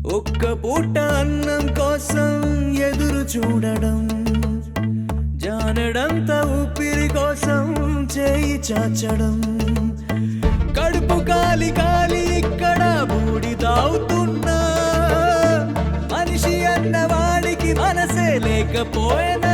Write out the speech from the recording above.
ఒక్క పూట అన్నం కోసం ఎదురు చూడడం, జానడంత ఊపిరి కోసం చేయి చాచడం, కడుపు కాలి కాలి ఇక్కడ బూడి తాగుతున్నా, మనిషి అన్నవాడికి మనసే లేకపోయినా